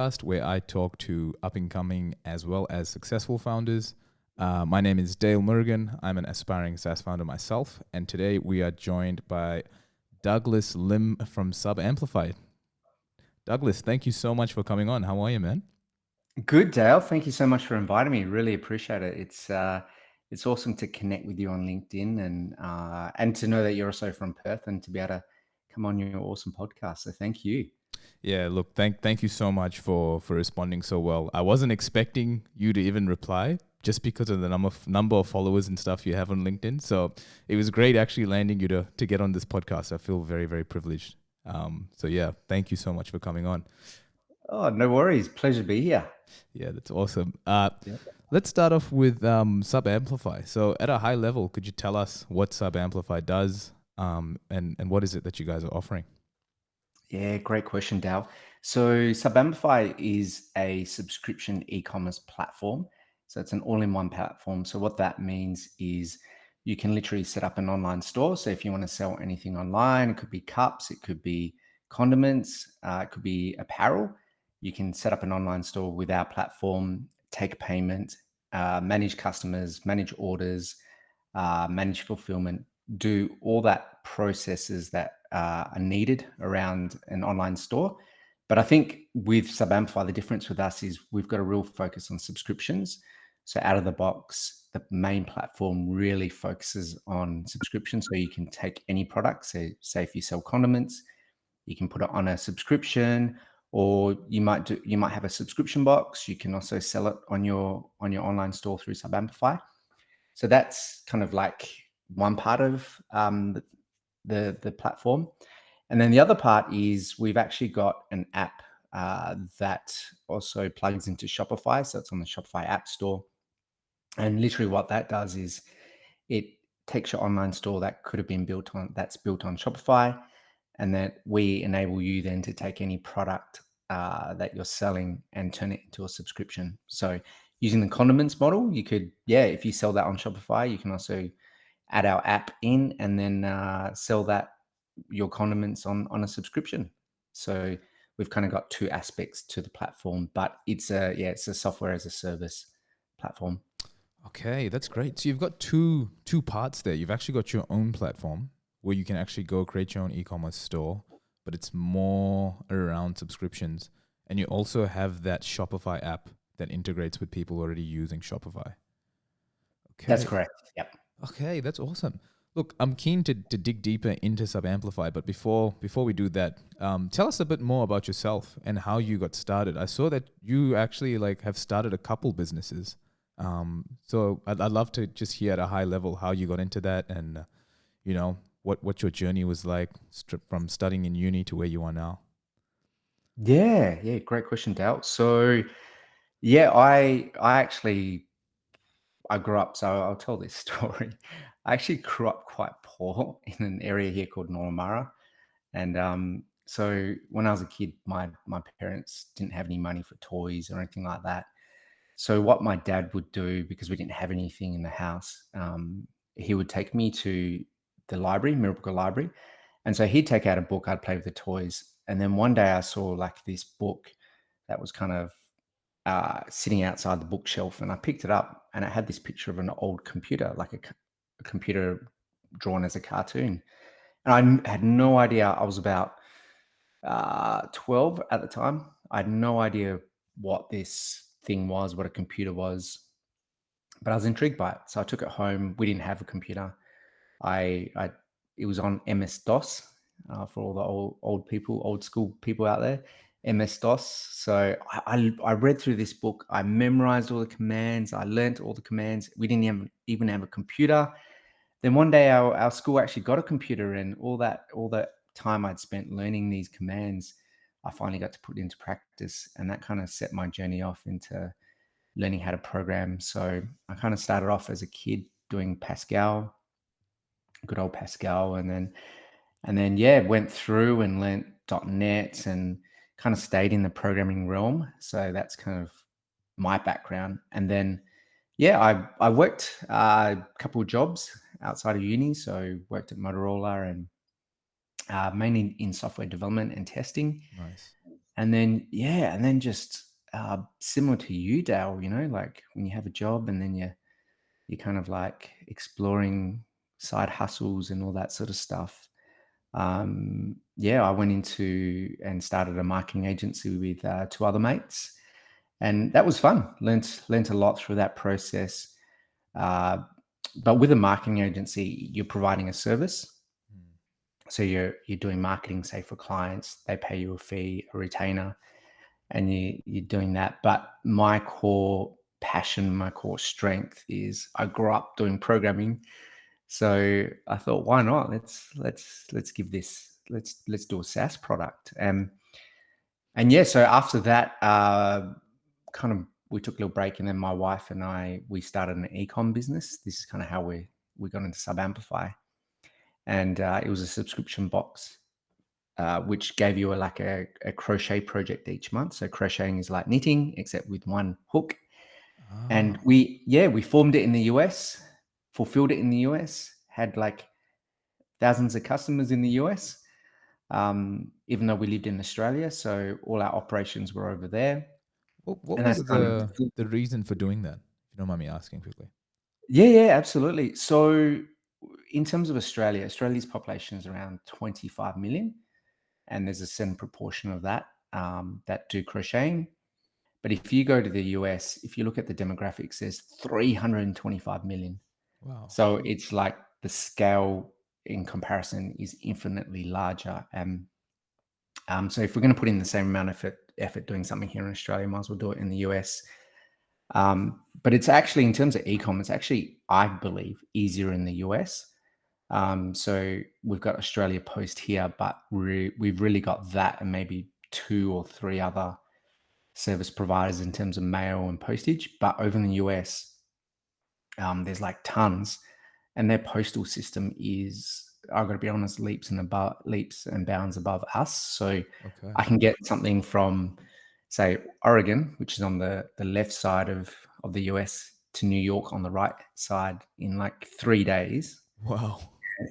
podcast where I talk to up and coming as well as successful founders. My name is Dale Murgan. I'm an aspiring SaaS founder myself. And today we are joined by Douglas Lim from Subamplify. Douglas, thank you so much for coming on. How are you, man? Good, Dale. Thank you so much for inviting me. Really appreciate it. It's awesome to connect with you on LinkedIn and to know that you're also from Perth and to be able to come on your awesome podcast. So thank you. Yeah, look, thank you so much for responding so well. I wasn't expecting you to even reply just because of the number of followers and stuff you have on LinkedIn. So it was great actually landing you to get on this podcast. I feel very, very privileged. So yeah, thank you so much for coming on. Oh, no worries. Pleasure to be here. Yeah, that's awesome. Yeah. Let's start off with Subamplify. So at a high level, could you tell us what Subamplify does and what is it that you guys are offering? Yeah, great question, Dal. So Subamplify is a subscription e-commerce platform. So it's an all-in-one platform. So what that means is you can literally set up an online store. So if you want to sell anything online, it could be cups, it could be condiments, it could be apparel. You can set up an online store with our platform, take payment, manage customers, manage orders, manage fulfillment, do all that processes that are needed around an online store. But I think with Subamplify, the difference with us is we've got a real focus on subscriptions. So out of the box, the main platform really focuses on subscription. So you can take any product. So say if you sell condiments, you can put it on a subscription, or you might have a subscription box. You can also sell it on your online store through Subamplify. So that's kind of like one part of the platform. And then the other part is we've actually got an app that also plugs into Shopify. So it's on the Shopify App Store. And literally what that does is it takes your online store that could have been built on Shopify, and that we enable you then to take any product that you're selling and turn it into a subscription. So using the condiments model, you could, if you sell that on Shopify, you can also add our app in and then sell that your condiments on a subscription. So we've kind of got two aspects to the platform, but it's a software as a service platform. Okay, that's great. So you've got two parts there. You've actually got your own platform where you can actually go create your own e-commerce store, but it's more around subscriptions. And you also have that Shopify app that integrates with people already using Shopify. That's Okay. correct. Yep. Okay, that's awesome. Look, I'm keen to dig deeper into Subamplify, but before we do that, tell us a bit more about yourself and how you got started. I saw that you actually have started a couple businesses. So I'd love to just hear at a high level how you got into that and what your journey was like from studying in uni to where you are now. Yeah, great question, Dale. So yeah, I grew up, so I'll tell this story. I actually grew up quite poor in an area here called Noramara. And so when I was a kid, my parents didn't have any money for toys or anything like that. So what my dad would do, because we didn't have anything in the house, he would take me to the library, Mirrabooka Library. And so he'd take out a book, I'd play with the toys. And then one day I saw like this book that was kind of sitting outside the bookshelf, and I picked it up, and it had this picture of an old computer, like a computer drawn as a cartoon. And had no idea. I was about 12 at the time. I had no idea what this thing was, what a computer was, but I was intrigued by it. So I took it home. We didn't have a computer. I it was on MS DOS for all the old people, old school people out there. MS DOS. So I read through this book. I memorized all the commands. I learned all the commands. We didn't even have a computer. Then one day our school actually got a computer, and all that time I'd spent learning these commands, I finally got to put into practice, and that kind of set my journey off into learning how to program. So I kind of started off as a kid doing Pascal, good old Pascal, and then went through and learnt .NET and kind of stayed in the programming realm. So that's kind of my background. And then I worked a couple of jobs outside of uni. So worked at Motorola and mainly in software development and testing. Nice. And then, yeah, and then just similar to you, Dale, like when you have a job and then you're kind of like exploring side hustles and all that sort of stuff. Yeah, I went into and started a marketing agency with two other mates, and that was fun. Learned a lot through that process. Uh, but with a marketing agency, you're providing a service. Mm. So you're doing marketing, say for clients, they pay you a fee, a retainer, and you're doing that. But my core passion, my core strength is I grew up doing programming, so I thought, why not? Let's give this. Let's do a SaaS product. And yeah, so after that, kind of we took a little break, and then my wife and I we started an ecom business. This is kind of how we got into Subamplify, and it was a subscription box. Which gave you a crochet project each month. So crocheting is like knitting, except with one hook. And Ah, we formed it in the US, fulfilled it in the US, had like thousands of customers in the US, even though we lived in Australia. So all our operations were over there. what And was that's kind of, the reason for doing that? If you don't mind me asking quickly. yeah, absolutely. So in terms of Australia, Australia's population is around 25 million. And there's a certain proportion of that that do crocheting. But if you go to the US, if you look at the demographics, there's 325 million. Wow. So it's like the scale in comparison is infinitely larger. And so if we're going to put in the same amount of effort doing something here in Australia, might as well do it in the US. But it's actually, in terms of e-com, it's actually, I believe, easier in the US. So we've got Australia Post here, but we've really got that and maybe two or three other service providers in terms of mail and postage. But over in the US, there's like tons, and their postal system is, I've got to be honest, leaps and bounds above us. So Okay. I can get something from, say, Oregon, which is on the left side of the US, to New York on the right side in like 3 days. Wow.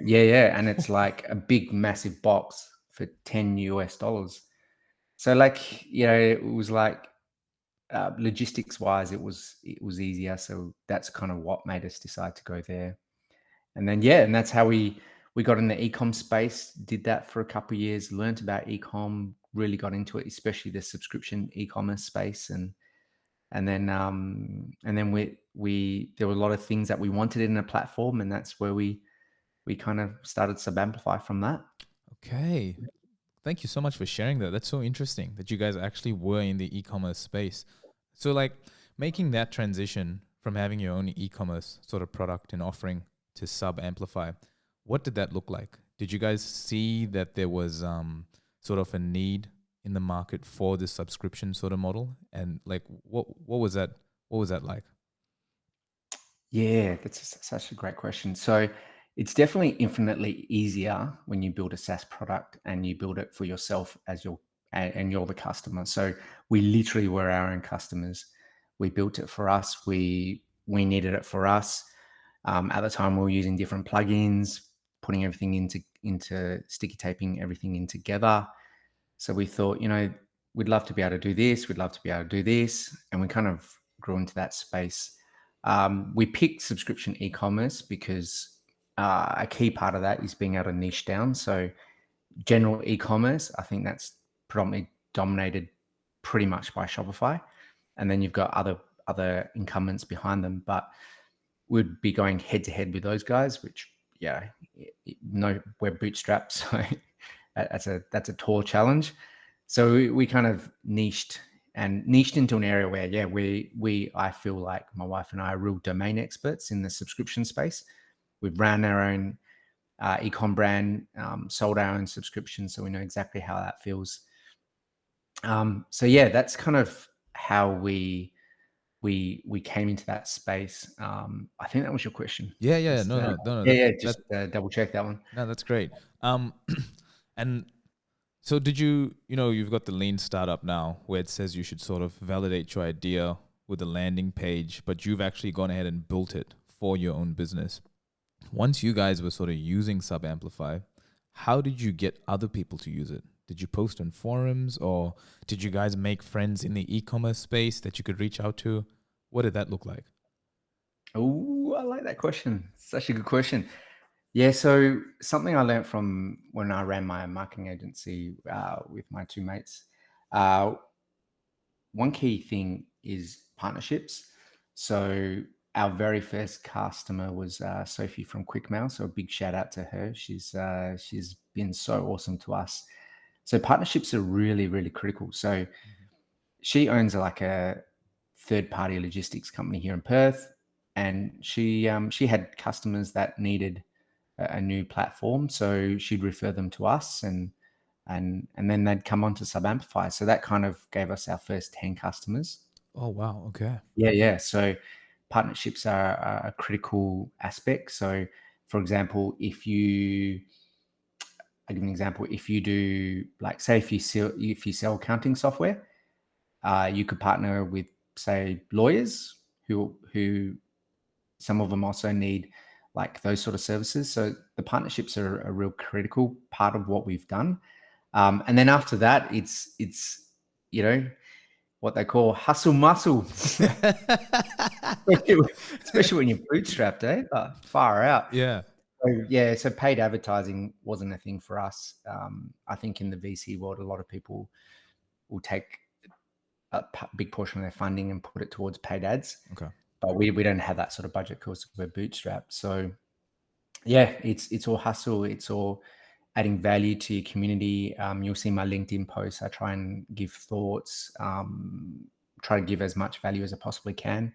Yeah, and it's like a big, massive box for $10. So like, it was like logistics wise, it was easier. So that's kind of what made us decide to go there. And then and that's how we got in the ecom space. Did that for a couple of years. Learned about ecom. Really got into it, especially the subscription e-commerce space. And then we there were a lot of things that we wanted in a platform, and that's where we kind of started Subamplify from that. Okay. Thank you so much for sharing that. That's so interesting that you guys actually were in the e-commerce space. So like making that transition from having your own e-commerce sort of product and offering to Sub Amplify, what did that look like? Did you guys see that there was sort of a need in the market for this subscription sort of model? And like what was that? What was that like? Yeah, such a great question. So it's definitely infinitely easier when you build a SaaS product and you build it for yourself as and you're the customer. So we literally were our own customers. We built it for us. We needed it for us. At the time, we were using different plugins, putting everything into sticky taping everything in together. So we thought, we'd love to be able to do this. We'd love to be able to do this. And we kind of grew into that space. We picked subscription e-commerce because a key part of that is being able to niche down. So general e-commerce, I think that's predominantly dominated pretty much by Shopify. And then you've got other incumbents behind them. But we'd be going head to head with those guys, which, no, we're bootstrapped. So that's a tall challenge. So we kind of niched into an area where, I feel like my wife and I are real domain experts in the subscription space. We've ran our own ecom brand, sold our own subscription, so we know exactly how that feels. So that's kind of how we came into that space. I think that was your question. Yeah. Just, No, no, no, no. That just double check that one. no, that's great. Um, and so did you've got the lean startup now where it says you should sort of validate your idea with a landing page, but you've actually gone ahead and built it for your own business. Once you guys were sort of using Subamplify, how did you get other people to use it? Did you post on forums, or did you guys make friends in the e-commerce space that you could reach out to? What did that look like? Oh, I like that question. Such a good question. Yeah, so something I learned from when I ran my marketing agency with my two mates. Uh, One key thing is partnerships. So our very first customer was Sophie from Quickmail. So a big shout out to her. She's been so awesome to us. So partnerships are really really critical. So she owns like a third party logistics company here in Perth, and she had customers that needed a new platform, so she'd refer them to us, and then they'd come on to Subamplify. So that kind of gave us our first 10 customers. Oh wow, okay. Yeah, yeah. So partnerships are a critical aspect. So, for example, I'll give an example. If you do, like, say, if you sell accounting software, you could partner with, say, lawyers who some of them also need like those sort of services. So the partnerships are a real critical part of what we've done. And then after that, it's you know what they call hustle muscle, especially when you're bootstrapped, eh? Far out. Yeah. So, yeah, so paid advertising wasn't a thing for us. I think in the VC world, a lot of people will take a big portion of their funding and put it towards paid ads, Okay. but we don't have that sort of budget because we're bootstrapped. So yeah, it's all hustle. It's all adding value to your community. You'll see my LinkedIn posts. I try and give thoughts, try to give as much value as I possibly can.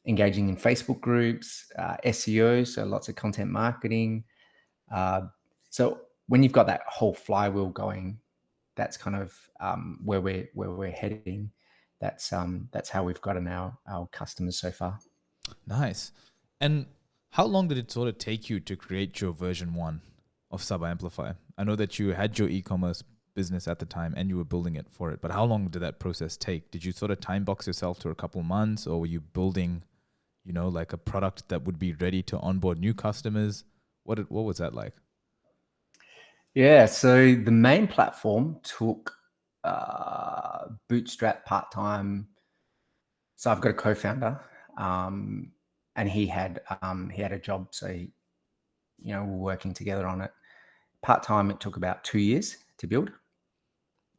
Engaging in Facebook groups, SEO, so lots of content marketing. Uh, so when you've got that whole flywheel going, that's kind of where we're heading. That's how we've gotten our customers so far. Nice. And how long did it sort of take you to create your version one of Subamplify? I know that you had your e-commerce business at the time and you were building it for it, but how long did that process take? Did you sort of time box yourself to a couple months, or were you building, like a product that would be ready to onboard new customers? What was that like? Yeah, so the main platform took bootstrap part time. So I've got a co-founder, and he had a job, so we're working together on it. Part time, it took about 2 years to build,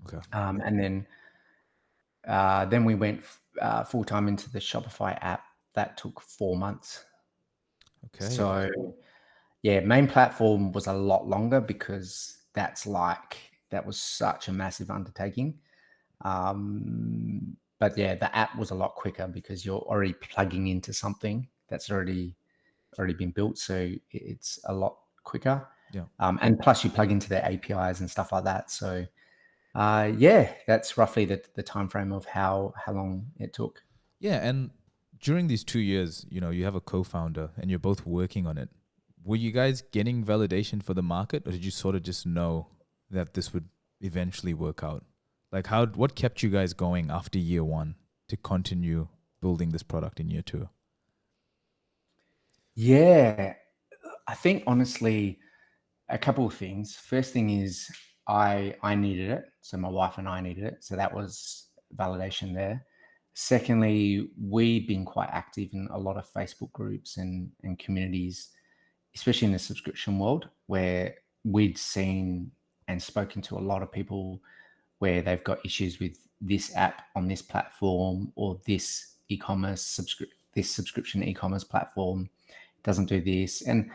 Okay. and then we went full time into the Shopify app. That took 4 months. Okay. So yeah, main platform was a lot longer because that was such a massive undertaking. But yeah, the app was a lot quicker because you're already plugging into something that's already been built, so it's a lot quicker. Yeah. And plus, you plug into their APIs and stuff like that. So yeah, that's roughly the time frame of how long it took. Yeah. And during these 2 years, you have a co-founder and you're both working on it. Were you guys getting validation for the market, or did you sort of just know that this would eventually work out? Like what kept you guys going after year one to continue building this product in year two? Yeah, I think honestly, a couple of things. First thing is I needed it, so my wife and I needed it, so that was validation there. Secondly, we've been quite active in a lot of Facebook groups and communities, especially in the subscription world, where we'd seen and spoken to a lot of people where they've got issues with this app on this platform, or this subscription e-commerce platform doesn't do this. And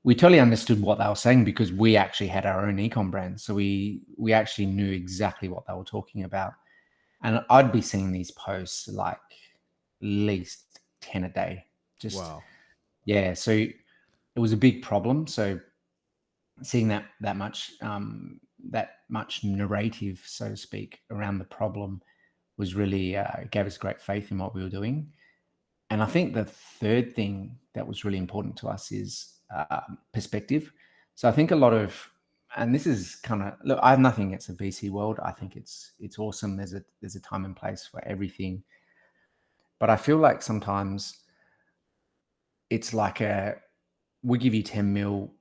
we totally understood what they were saying because we actually had our own ecom brand. So we actually knew exactly what they were talking about. And I'd be seeing these posts like at least 10 a day. Just Wow. yeah. So it was a big problem. So seeing that much narrative, so to speak, around the problem was really gave us great faith in what we were doing. And I think the third thing that was really important to us is perspective. So I think a lot of, and this is kind of, look, I have nothing against the VC world. I think it's awesome. There's a time and place for everything, but I feel like sometimes it's like we give you 10 mil,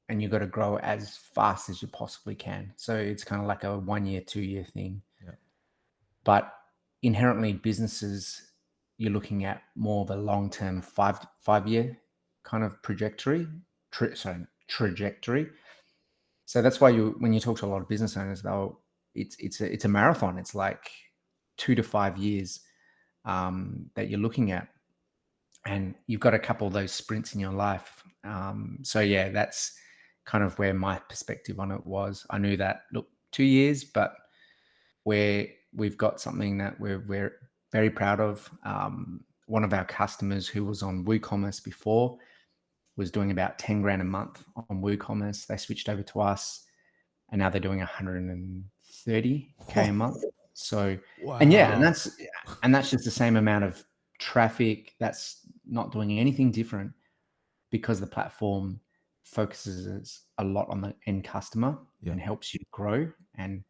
and you've got to grow as fast as you possibly can. So it's kind of like a 1 year, 2 year thing. Yeah. But inherently, businesses, you're looking at more of a long term 5 year kind of trajectory. So that's why when you talk to a lot of business owners, it's a marathon. It's like 2 to 5 years that you're looking at, and you've got a couple of those sprints in your life. So yeah, that's kind of where my perspective on it was. I knew that, look, 2 years, but we've got something that we're very proud of. One of our customers who was on WooCommerce before was doing about 10 grand a month on WooCommerce. They switched over to us, and now they're doing 130K a month. So, and yeah, Wow. and that's just the same amount of traffic. That's not doing anything different, because the platform focuses a lot on the end customer Yeah. and helps you grow. And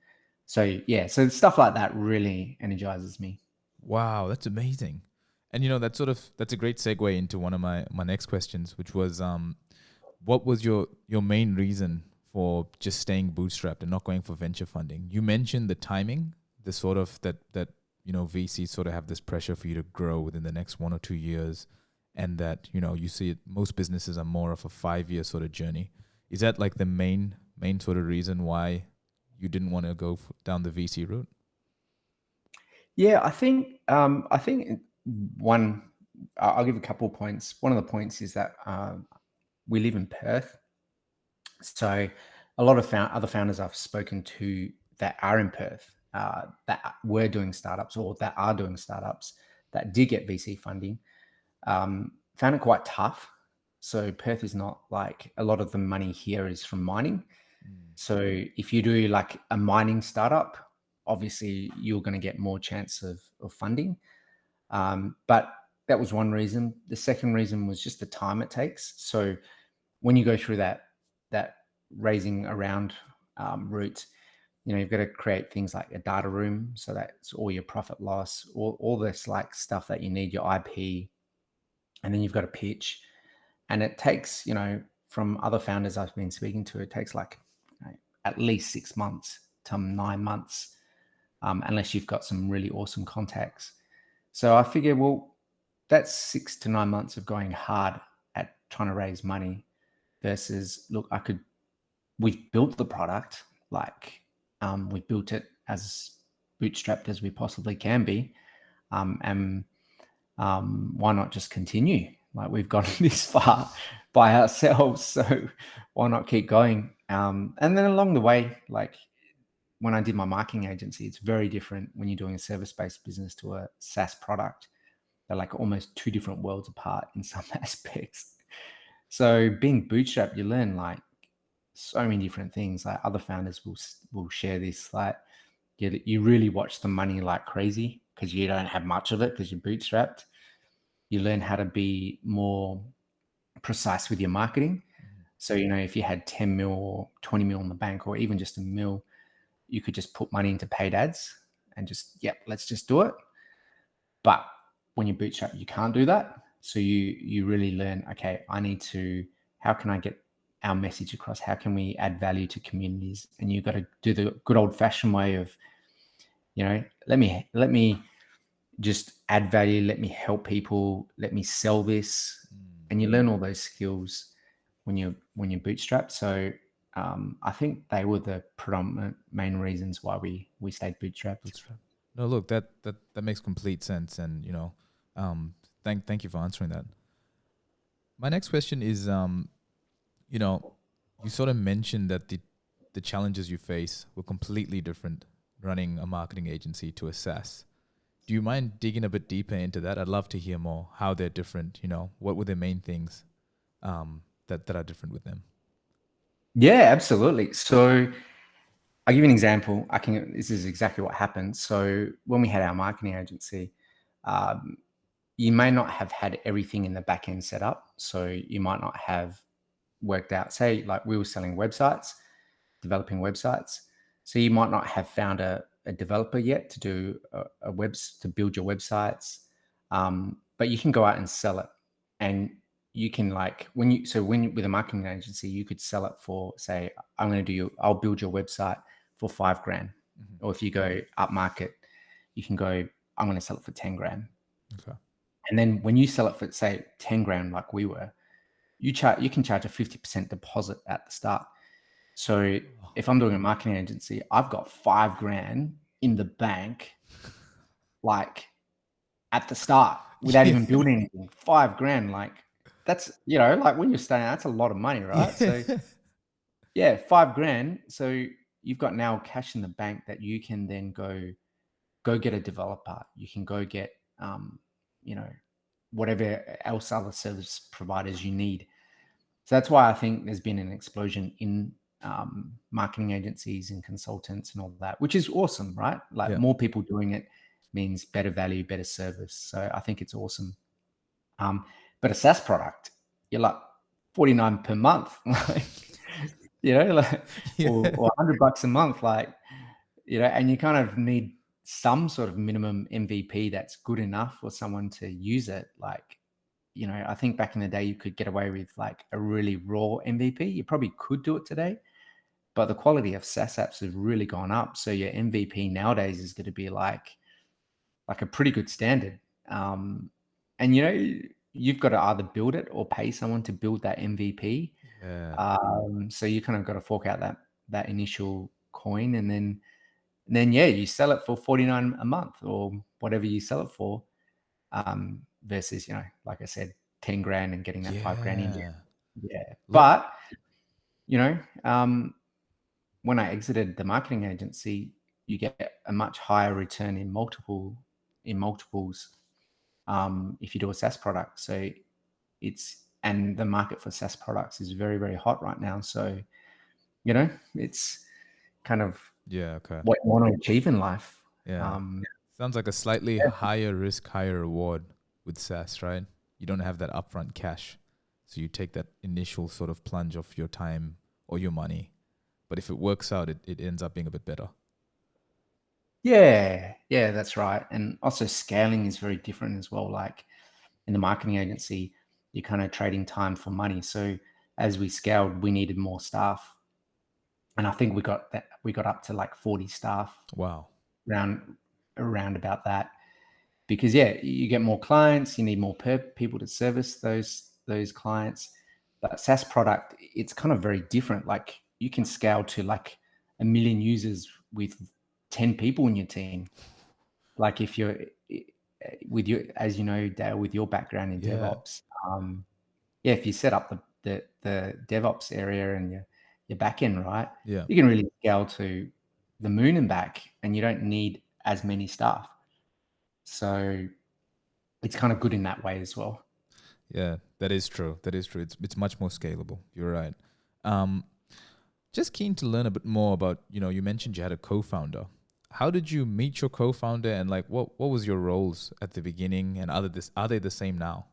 so, yeah, so stuff like that really energizes me. Wow, that's amazing. And that's a great segue into one of my next questions, which was what was your main reason for just staying bootstrapped and not going for venture funding? You mentioned the timing, the sort of that VCs sort of have this pressure for you to grow within the next 1 or 2 years, and that you see it, most businesses are more of a 5 year sort of journey. Is that like the main sort of reason why you didn't want to go down the VC route? Yeah, I think one. I'll give a couple of points. One of the points is that we live in Perth, so a lot of other founders I've spoken to that are in Perth, that were doing startups or that are doing startups that did get VC funding, found it quite tough. So Perth is not like, a lot of the money here is from mining. Mm. So if you do like a mining startup, obviously you're going to get more chance of funding. But that was one reason. The second reason was just the time it takes. So when you go through that raising around route, you've got to create things like a data room. So that's all your profit loss, all this like stuff that you need, your IP, and then you've got to pitch. And it takes, from other founders I've been speaking to, it takes like at least 6 months to 9 months, unless you've got some really awesome contacts. So I figure, well, that's 6 to 9 months of going hard at trying to raise money versus, look, we've built the product, like we've built it as bootstrapped as we possibly can be. And why not just continue? Like, we've gotten this far by ourselves, so why not keep going? And then along the way, like when I did my marketing agency, it's very different when you're doing a service-based business to a SaaS product. They're like almost two different worlds apart in some aspects. So being bootstrapped, you learn like so many different things. Like other founders will share this. Like you really watch the money like crazy because you don't have much of it because you're bootstrapped. You learn how to be more precise with your marketing. Mhm. So, if you had 10 mil or 20 mil in the bank, or even just a mil, you could just put money into paid ads and just, yep, let's just do it. But when you bootstrap, you can't do that. So you really learn, okay, how can I get our message across? How can we add value to communities? And you've got to do the good old fashioned way of, let me just add value, let me help people, let me sell this. Mm. And you learn all those skills when you're bootstrapped. So I think they were the predominant main reasons why we stayed bootstrapped. Bootstrap. No, look, that makes complete sense, and um, thank you for answering that. My next question is, you know, you sort of mentioned that the challenges you face were completely different running a marketing agency to a SaaS. Do you mind digging a bit deeper into that? I'd love to hear more how they're different. What were the main things that are different with them? Yeah, absolutely. So I'll give you an example. This is exactly what happened. So when we had our marketing agency, um, you may not have had everything in the back end set up. So you might not have worked out, say, like we were selling websites, developing websites. So you might not have found a developer yet to do to build your websites, but you can go out and sell it. And you can like with a marketing agency, you could sell it for, say, I'll build your website for 5 grand. Mhm. Or if you go up market, you can go, I'm going to sell it for 10 grand. Okay. And then when you sell it for, say, 10 grand, like we were, you can charge a 50% deposit at the start. So Oh. if I'm doing a marketing agency, I've got 5 grand in the bank, like at the start, without Yeah. even building anything. 5 grand, like that's, like when you're starting out, that's a lot of money, right? Yeah. So yeah, 5 grand. So you've got now cash in the bank that you can then go get a developer. You can go get, you know, whatever else other service providers you need. So that's why I think there's been an explosion in marketing agencies and consultants and all that, which is awesome, right? Like Yeah. more people doing it means better value, better service. So I think it's awesome. But a SaaS product, you're like 49 per month, like, like, Yeah. or $100 a month, like, and you kind of need some sort of minimum MVP that's good enough for someone to use it. Like, I think back in the day you could get away with like a really raw MVP. You probably could do it today, but the quality of SaaS apps has really gone up. So your MVP nowadays is going to be like a pretty good standard. And you've got to either build it or pay someone to build that MVP. Yeah. So you kind of got to fork out that initial coin, and then yeah, you sell it for 49 a month or whatever you sell it for. Versus, like I said, 10 grand and getting that 5 grand in. Yeah. Yeah. Let But, you know, um, when I exited the marketing agency, you get a much higher return in multiples if you do a SaaS product. So and the market for SaaS products is very, very hot right now. So, it's kind of Yeah, okay. what you want to achieve in life. Yeah. Um, Sounds like a slightly higher risk, higher reward with SaaS, right? You don't have that upfront cash. So you take that initial sort of plunge of your time or your money. But if it works out, it ends up being a bit better. yeah, that's right. And also scaling is very different as well. Like in the marketing agency, you're kind of trading time for money. So as we scaled, we needed more staff. And I think we got up to like 40 staff Wow. around about that. Because yeah, you get more clients, you need more people to service those clients. But SaaS product, it's kind of very different. Like you can scale to like 1 million users with 10 people in your team. Like if you're with your, as you know, Dale, with your background in Yeah. DevOps, yeah, if you set up the DevOps area and your back end right, Yeah. you can really scale to the moon and back, and you don't need as many staff. So it's kind of good in that way as well. Yeah. That is true. That is true. It's much more scalable. You're right. Um, just keen to learn a bit more about, you mentioned you had a co-founder. How did you meet your co-founder, and like what was your roles at the beginning, and are they the same now?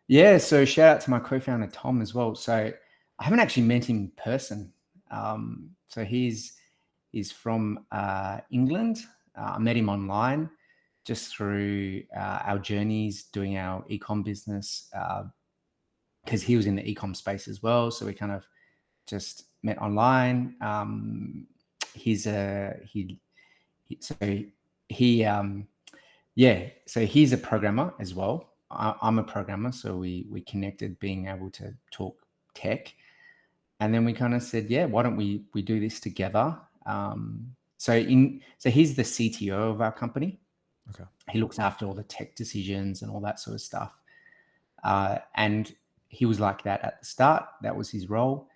Yeah, so shout out to my co-founder Tom as well. So I haven't actually met him in person. So he's from England. I met him online just through our journeys doing our ecom business because he was in the ecom space as well. So we kind of just met online. He's a he so he Yeah, so he's a programmer as well. I'm a programmer, so we connected, being able to talk tech, and then we kind of said, yeah, why don't we do this together? So he's the CTO of our company. Okay. He looks after all the tech decisions and all that sort of stuff. And he was like that at the start. That was his role,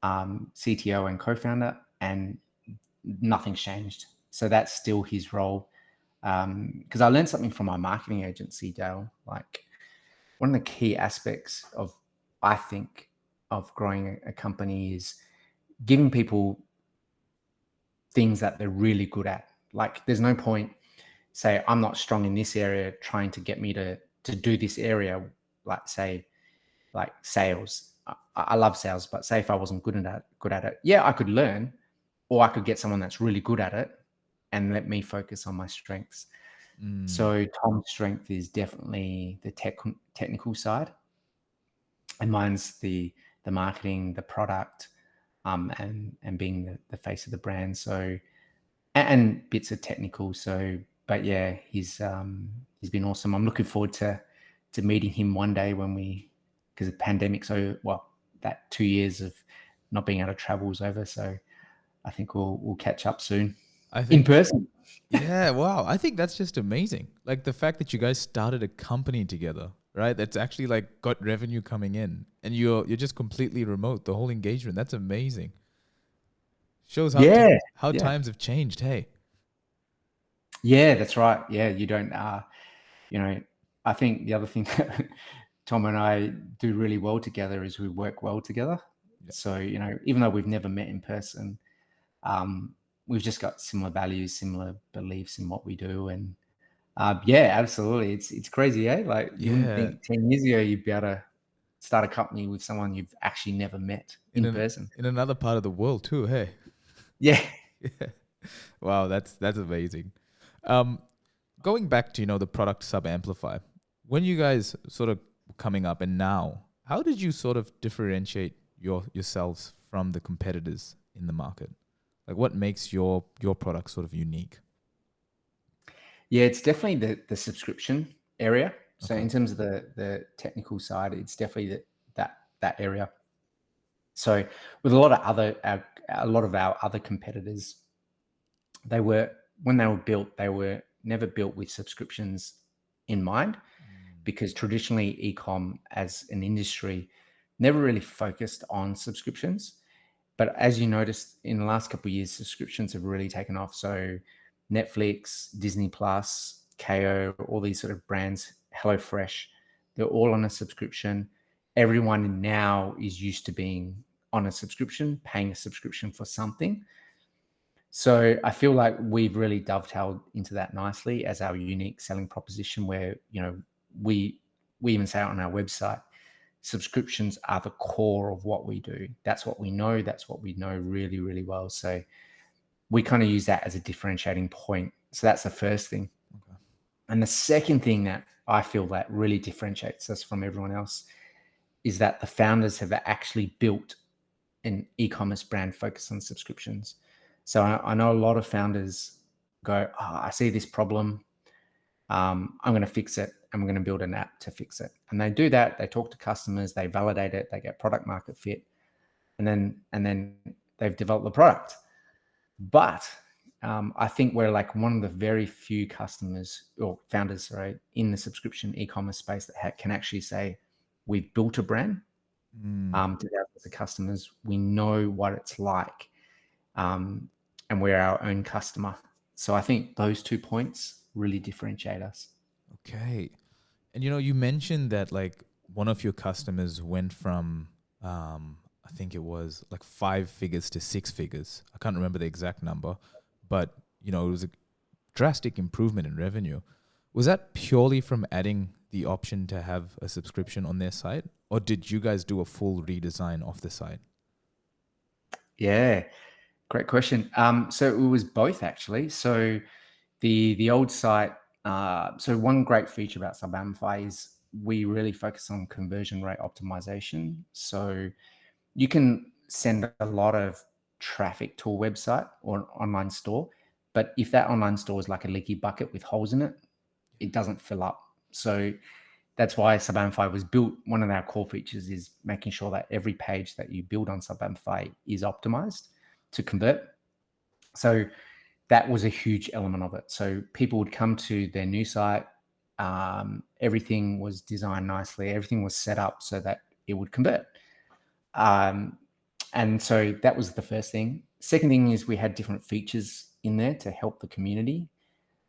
CTO and co-founder, and nothing's changed. So that's still his role. Because I learned something from my marketing agency, Dale. Like one of the key aspects of, I think, of growing a company is giving people things that they're really good at. Like there's no point, say, I'm not strong in this area, trying to get me to do this area, like say, like sales. I love sales, but say if I wasn't good at it, yeah, I could learn, or I could get someone that's really good at it and let me focus on my strengths. Mm. So Tom's strength is definitely the technical side, and mine's the marketing, the product, and being the face of the brand. So and bits of technical. So, but yeah, he's been awesome. I'm looking forward to meeting him one day when because the pandemic. So well, that 2 years of not being able to travel is over. So I think we'll catch up soon I in think, person. yeah, wow. I think that's just amazing. Like the fact that you guys started a company together, right? That's actually like got revenue coming in, and you're just completely remote. The whole engagement. That's amazing. Shows Yeah, how yeah, times have changed. Hey. yeah. That's right. Yeah, you don't. You know, I think the other thing that Tom and I do really well together is we work well together. Yeah. So even though we've never met in person, we've just got similar values, similar beliefs in what we do, and yeah, absolutely, it's crazy, eh? Like you wouldn't Yeah. think 10 years ago you'd be able to start a company with someone you've actually never met In in an person. in another part of the world too. Hey. Yeah, Yeah. Wow, that's amazing. Um, Going back to the product sub amplify, when you guys sort of coming up and now, how did you sort of differentiate yourselves from the competitors in the market? Like, what makes your product sort of unique? yeah, it's definitely the subscription area. So Okay. in terms of the technical side, it's definitely that area. So with a lot of our other competitors, they were when they were built, they were never built with subscriptions in mind, Mm. because traditionally ecom as an industry never really focused on subscriptions. But as you noticed in the last couple of years, subscriptions have really taken off. So Netflix, Disney Plus, KO, all these sort of brands, HelloFresh, they're all on a subscription. Everyone now is used to being on a subscription, paying a subscription for something. So I feel like we've really dovetailed into that nicely as our unique selling proposition, where we we even say it on our website, subscriptions are the core of what we do. That's what we know. That's what we know really, really well. So we kind of use that as a differentiating point. So that's the first thing. Okay. And the second thing that I feel that really differentiates us from everyone else is that the founders have actually built an e-commerce brand focused on subscriptions. So I know a lot of founders go, oh, I see this problem. I'm going to fix it. And we're going to build an app to fix it. And they do that. They talk to customers. They validate it. They get product market fit, and then they've developed the product. But I think we're like one of the very few customers or founders, sorry, in the subscription e-commerce space that can actually say we've built a brand Mm. to thousands of customers. We know what it's like, um, and we're our own customer. So I think those 2 points really differentiate us. Okay. And you mentioned that like one of your customers went from I think it was like 5 figures to 6 figures. I can't remember the exact number, but it was a drastic improvement in revenue. Was that purely from adding the option to have a subscription on their site, or did you guys do a full redesign of the site? Yeah, great question. So it was both actually. So the old site. So one great feature about Subamplify is we really focus on conversion rate optimization. So you can send a lot of traffic to a website or an online store, but if that online store is like a leaky bucket with holes in it, it doesn't fill up. So that's why Subamplify was built. One of our core features is making sure that every page that you build on Subamplify is optimized to convert. So that was a huge element of it. So people would come to their new site. Everything was designed nicely. Everything was set up so that it would convert. Um, and so that was the first thing. Second thing is we had different features in there to help the community.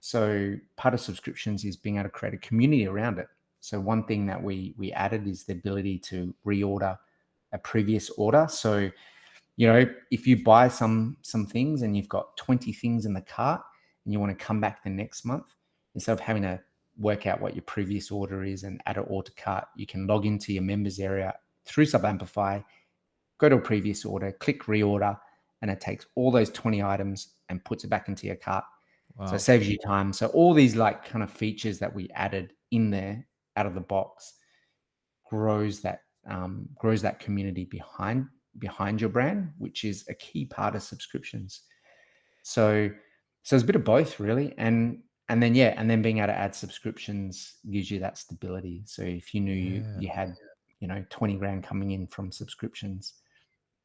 So part of subscriptions is being able to create a community around it. So one thing that we added is the ability to reorder a previous order. So if you buy some things and you've got 20 things in the cart and you want to come back the next month, instead of having to work out what your previous order is and add it all to cart, you can log into your members area through Subamplify, go to a previous order, click reorder, and it takes all those 20 items and puts it back into your cart. So it Wow. saves you time. So all these like kind of features that we added in there out of the box grows that community behind your brand, which is a key part of subscriptions. So it's a bit of both really, and then yeah, and then being able to add subscriptions gives you that stability. So if you knew Yeah. you had 20 grand coming in from subscriptions,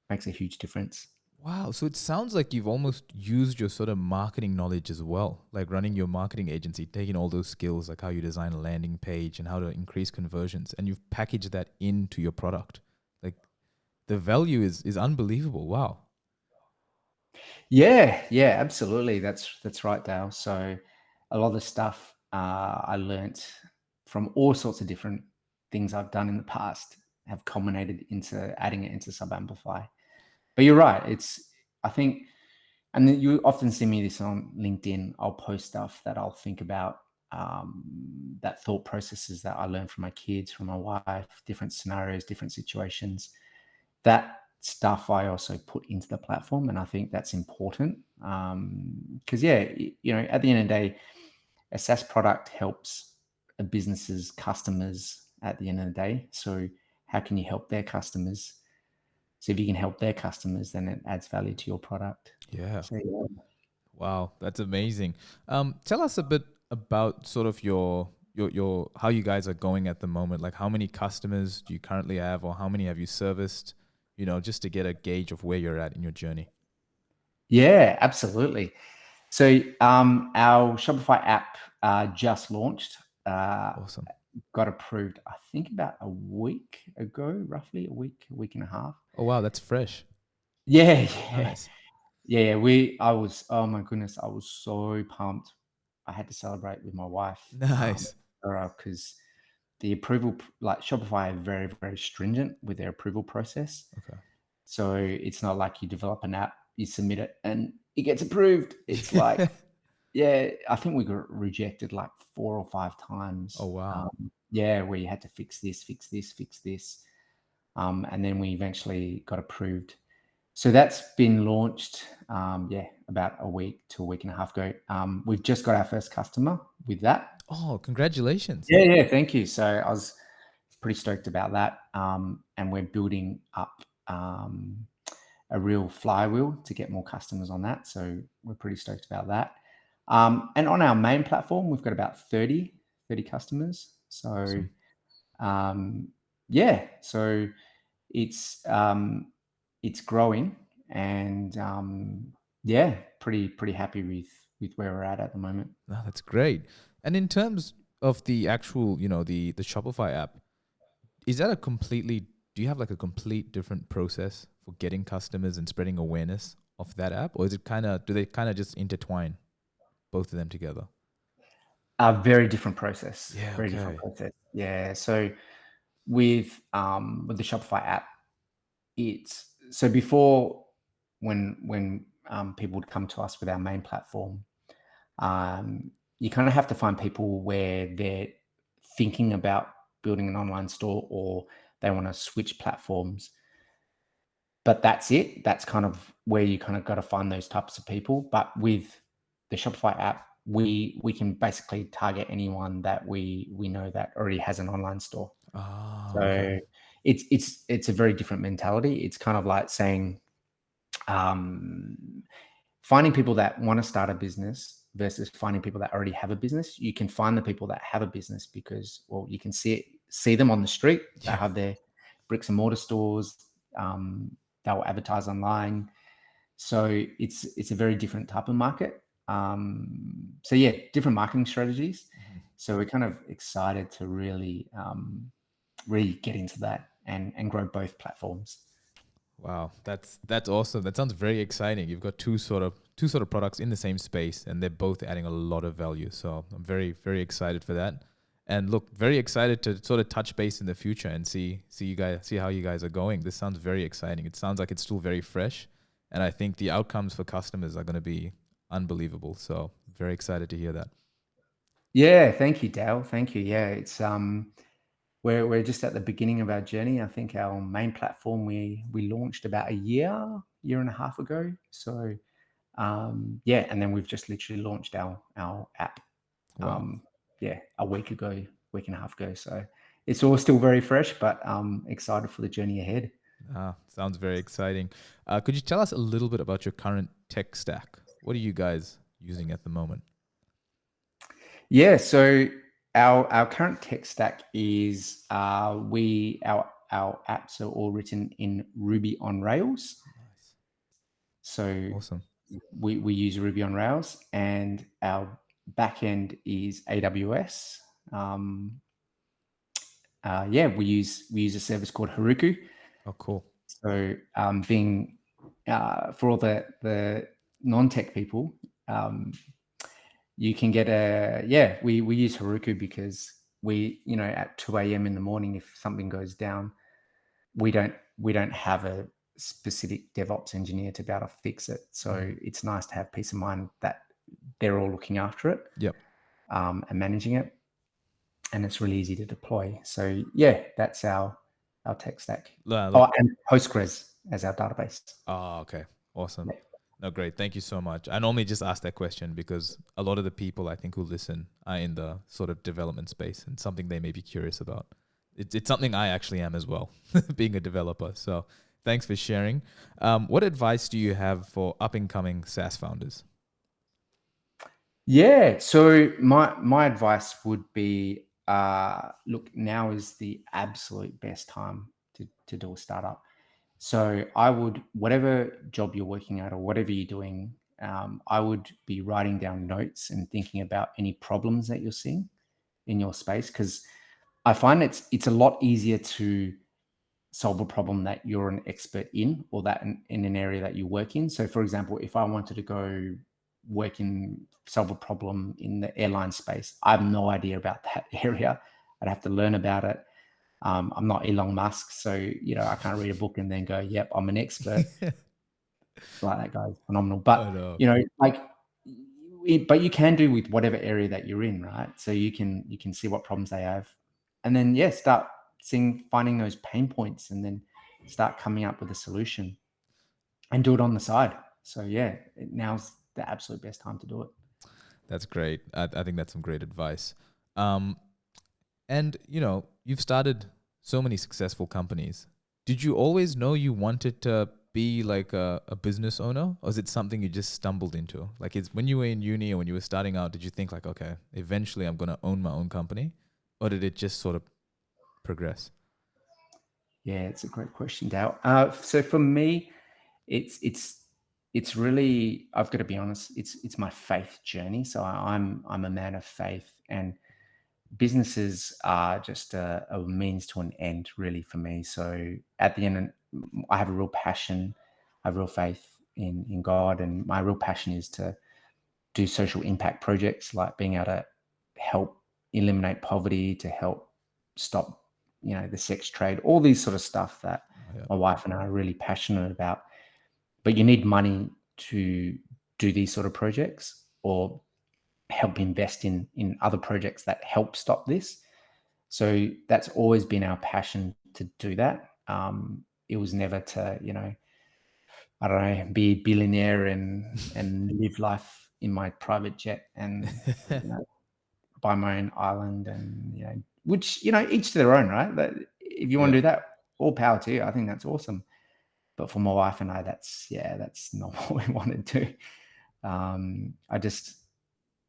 makes a huge difference. Wow. So it sounds like you've almost used your sort of marketing knowledge as well, like running your marketing agency, taking all those skills, like how you design a landing page and how to increase conversions, and you've packaged that into your product. Like the value is unbelievable. Wow. Yeah, yeah, absolutely. That's right, Dale. So a lot of the stuff I learnt from all sorts of different things I've done in the past have culminated into adding it into Subamplify. But you're right. I think, and then you often see me this on LinkedIn. I'll post stuff that I'll think about, that thought processes that I learned from my kids, from my wife, different scenarios, different situations. That stuff I also put into the platform, and I think that's important because yeah, at the end of the day, a SaaS product helps a business's customers at the end of the day. So how can you help their customers? So if you can help their customers, then it adds value to your product. Yeah. So yeah. Wow, that's amazing. Tell us a bit about sort of your how you guys are going at the moment. Like, how many customers do you currently have, or how many have you serviced? Just to get a gauge of where you're at in your journey. Yeah, absolutely. So our Shopify app just launched. Awesome. Got approved, I think, about a week ago, roughly a week and a half. Oh wow, that's fresh. Yeah, yeah, Nice. yeah. I was, oh my goodness, I was so pumped. I had to celebrate with my wife, Nice. because the approval, like Shopify, are very, very stringent with their approval process. Okay. So it's not like you develop an app, you submit it, and it gets approved. It's like, yeah, I think we got rejected like 4 or 5 Oh times. wow. Yeah, where you had to fix this, fix this, fix this. And then we eventually got approved. So that's been launched, yeah, about a week to a week and a half ago. We've just got our first customer with that. Oh, congratulations. Yeah, yeah, thank you. So I was pretty stoked about that. And we're building up a real flywheel to get more customers on that. So we're pretty stoked about that. And on our main platform, we've got about 30 customers. So Awesome. um, yeah, so it's growing, and yeah, pretty happy with where we're at the moment. No, that's great. And in terms of the actual, the Shopify app, is that a completely do you have like a complete different process for getting customers and spreading awareness of that app, or is it do they kind of just intertwine both of them together? A very different process. Yeah, Very different okay. process. Yeah. So with the Shopify app, it's so before when people would come to us with our main platform, you kind of have to find people where they're thinking about building an online store, or they want to switch platforms. But that's it. That's kind of where you kind of got to find those types of people. But with the Shopify app, we can basically target anyone that we know that already has an online store. Ah, okay. So it's a very different mentality. It's kind of like saying, um, finding people that want to start a business versus finding people that already have a business. You can find the people that have a business because, well, you can see them on the street. They Yeah. have their bricks and mortar stores. They will advertise online. So it's a very different type of market. So yeah, different marketing strategies. Mhm. So we're kind of excited to really get into that and grow both platforms. Wow, that's awesome. That sounds very exciting. You've got two sort of products in the same space, and they're both adding a lot of value. So I'm very very excited for that, and look, very excited to sort of touch base in the future and see how you guys are going. This sounds very exciting. It sounds like it's still very fresh, and I think the outcomes for customers are going to be unbelievable. So very excited to hear that. Yeah, thank you, Dale. Thank you. Yeah, it's we're just at the beginning of our journey. I think our main platform we launched about a year and a half ago. So Yeah, and then we've just literally launched our app. Wow. Um, yeah, a week ago, week and a half ago. So it's all still very fresh, but excited for the journey ahead. Sounds very exciting. Could you tell us a little bit about your current tech stack? What are you guys using at the moment? Yeah, so our current tech stack is our apps are all written in Ruby on Rails. Nice. So Awesome. we use Ruby on Rails, and our backend is AWS. Um, yeah, we use a service called Heroku. Oh, cool. So being for all the non-tech people, um, you can get we use Heroku because at 2 a.m. in the morning, if something goes down, we don't have a specific DevOps engineer to be able to fix it. So it's nice to have peace of mind that they're all looking after it Yep. and managing it, and it's really easy to deploy. So yeah, that's our tech stack. Oh, Look. and Postgres as our database. Oh, okay. Awesome. Yeah. No, great. Thank you so much. I normally just ask that question because a lot of the people I think who listen are in the sort of development space and something they may be curious about. It's something I actually am as well, being a developer. So thanks for sharing. What advice do you have for up and coming SaaS founders? Yeah. So my advice would be, look, now is the absolute best time to do a startup. So I would, whatever job you're working at or whatever you're doing, I would be writing down notes and thinking about any problems that you're seeing in your space, because I find it's a lot easier to solve a problem that you're an expert in, or that in an area that you work in. So for example, if I wanted to go solve a problem in the airline space, I have no idea about that area. I'd have to learn about it. I'm not Elon Musk, so I can't read a book and then go, "Yep, I'm an expert." Like, that guy's phenomenal. Oh But no. like, but you can do with whatever area that you're in, right? So you can see what problems they have, and then start finding those pain points, and then start coming up with a solution, and do it on the side. So yeah, now's the absolute best time to do it. That's great. I think that's some great advice. Um, and you've started so many successful companies. Did you always know you wanted to be like a business owner, or is it something you just stumbled into? Like, it's when you were in uni or when you were starting out, did you think like, okay, eventually I'm gonna own my own company, or did it just sort of progress? Yeah, it's a great question, Dale. So for me, it's it's it's really, I've got to be honest, it's my faith journey. So I'm a man of faith, and businesses are just a means to an end, really, for me. So at the end, I have a real passion, I have real faith in God, and my real passion is to do social impact projects, like being able to help eliminate poverty, to help stop, the sex trade, all these sort of stuff that Oh, yeah. my wife and I are really passionate about. But you need money to do these sort of projects, or help invest in other projects that help stop this. So that's always been our passion to do that. It was never to, I don't know, be a billionaire and live life in my private jet, and buy my own island, and which, each to their own, right? But if you want Yeah. to do that, all power to you. I think that's awesome. But for my wife and I, that's not what we want to do. I just,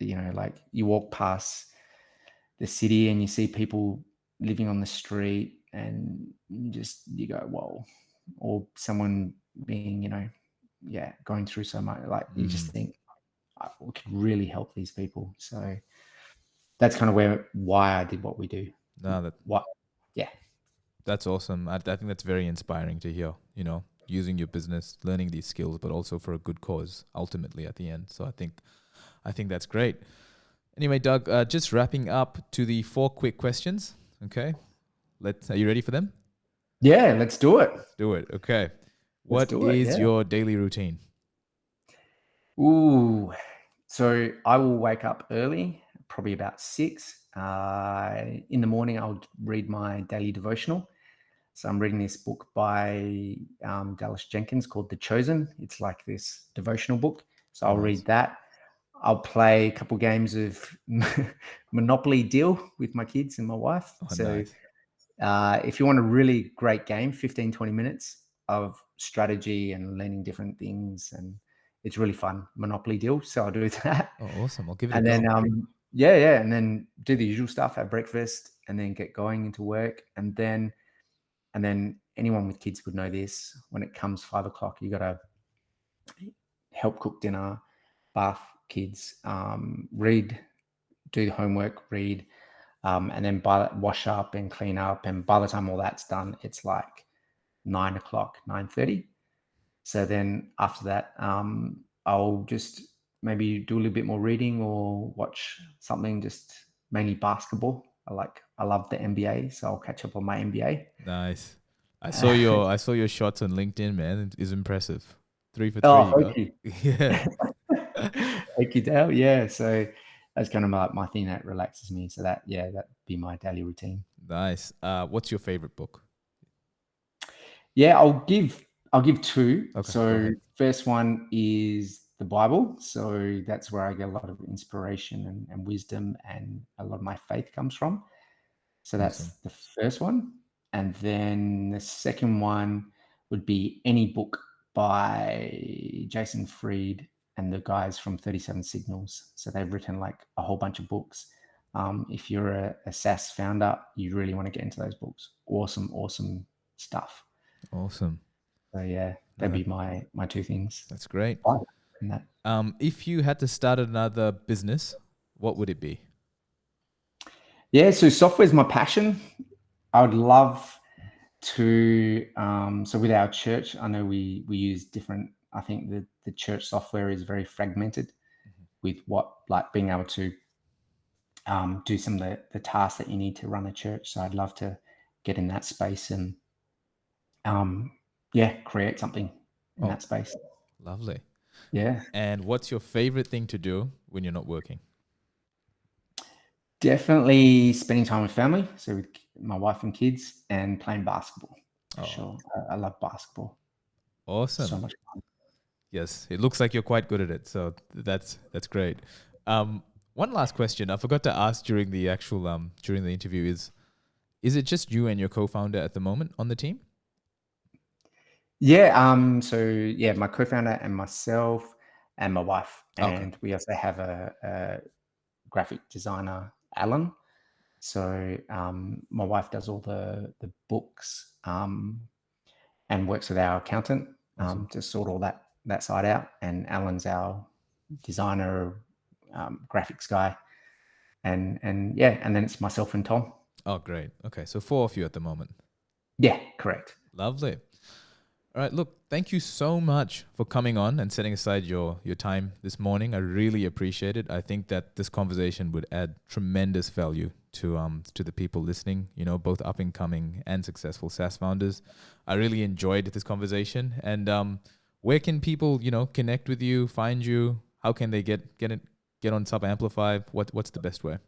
like, you walk past the city and you see people living on the street, and you go, whoa. Or someone being, going through so much, like, you just Mm. think, we could really help these people. So that's kind of why I did what we do. No, What? Yeah. that's awesome. I think that's very inspiring to hear. Using your business, learning these skills, but also for a good cause ultimately at the end. So I think that's great. Anyway, Doug, just wrapping up to the 4 quick questions. Okay, are you ready for them? Yeah, let's do it. Let's do it. Okay, Let's what do it. is Yeah. your daily routine? Ooh. So I will wake up early, probably about 6. In the morning, I'll read my daily devotional. So I'm reading this book by Dallas Jenkins called The Chosen. It's like this devotional book. So I'll Nice. read that. I'll play a couple games of Monopoly Deal with my kids and my wife. Oh, So nice. if you want a really great game, 15, 20 minutes of strategy and learning different things, and it's really fun, Monopoly Deal. So I'll do that. Oh, awesome. I'll give it a And then, go. yeah, and then do the usual stuff, have breakfast, and then get going into work. And then anyone with kids would know this. When it comes 5 o'clock, you got to help cook dinner, bath kids, read, do the homework, read, and then wash up and clean up. And by the time all that's done, it's like 9 o'clock, 9:30. So then after that, I'll just maybe do a little bit more reading or watch something, just mainly basketball. I love the NBA, so I'll catch up on my NBA. Nice. I saw your shots on LinkedIn, man. It is impressive. 3 for 3 Oh, you got. thank you. Yeah. Thank you, Dale. Yeah. So that's kind of my thing that relaxes me. So that'd be my daily routine. Nice. What's your favorite book? Yeah, I'll give two. Okay, go So ahead. first one is the Bible. So that's where I get a lot of inspiration and wisdom, and a lot of my faith comes from. So Awesome. that's the first one. And then the second one would be any book by Jason Fried and the guys from 37 Signals. So they've written like a whole bunch of books. If you're a SaaS founder, you really want to get into those books. Awesome, awesome stuff. Awesome. So yeah, No, that'd be my two things. that's great. Right. And that. If you had to start another business, what would it be? Yeah, so software is my passion. I would love to so with our church, I know we use different. I think the church software is very fragmented Mhm. with what, like, being able to do some of the tasks that you need to run a church. So I'd love to get in that space and yeah, create something in Oh, that space. lovely. Yeah, And what's your favorite thing to do when you're not working? definitely spending time with family. So with my wife and kids, and playing basketball for Oh, sure. I love basketball. So awesome. much fun. Yes, it looks like you're quite good at it. So that's great. Um, One last question I forgot to ask during the actual during the interview is it just you and your co-founder at the moment on the team? Yeah. So yeah, my co-founder and myself and my wife, Okay, and we also have a graphic designer, Alan. So my wife does all the books and works with our accountant awesome. to sort all that side out. And Alan's our designer, graphics guy, and yeah, and then it's myself and Tom. Oh, great. Okay, so four of you at the moment. Yeah, correct. Lovely. All right, look, thank you so much for coming on and setting aside your time this morning. I really appreciate it. I think that this conversation would add tremendous value to the people listening, you know, both up and coming and successful SaaS founders. I really enjoyed this conversation. And where can people, you know, connect with you, find you? How can they get on Subamplify? What's the best way?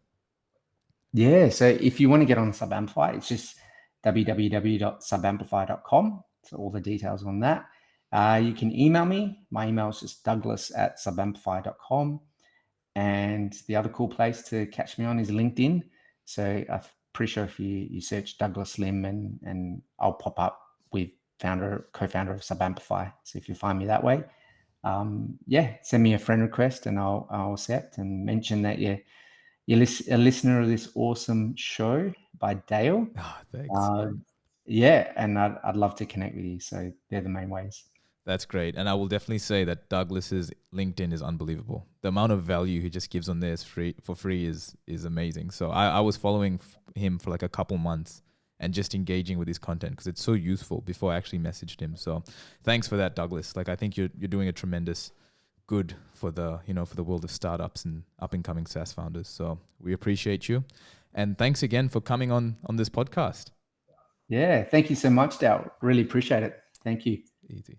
Yeah, so if you want to get on Subamplify, it's just www.subamplify.com. So all the details on that. You can email me. My email is just douglas@subamplify.com. And the other cool place to catch me on is LinkedIn. So I'm pretty sure if you search Douglas Lim, and I'll pop up with co-founder of Subamplify. So if you find me that way, yeah, send me a friend request and I'll accept, and mention that you're a listener of this awesome show by Dale. Ah, thanks. Uh, yeah, and I'd love to connect with you. So they're the main ways. That's great. And I will definitely say that Douglas's LinkedIn is unbelievable. The amount of value he just gives on there is free is amazing. So I was following him for like a couple months and just engaging with his content because it's so useful before I actually messaged him. So thanks for that, Douglas. Like I think you're doing a tremendous good for the, you know, for the world of startups and up and coming SaaS founders. So we appreciate you. And thanks again for coming on this podcast. Yeah, thank you so much, Dale. Really appreciate it. Thank you. Easy.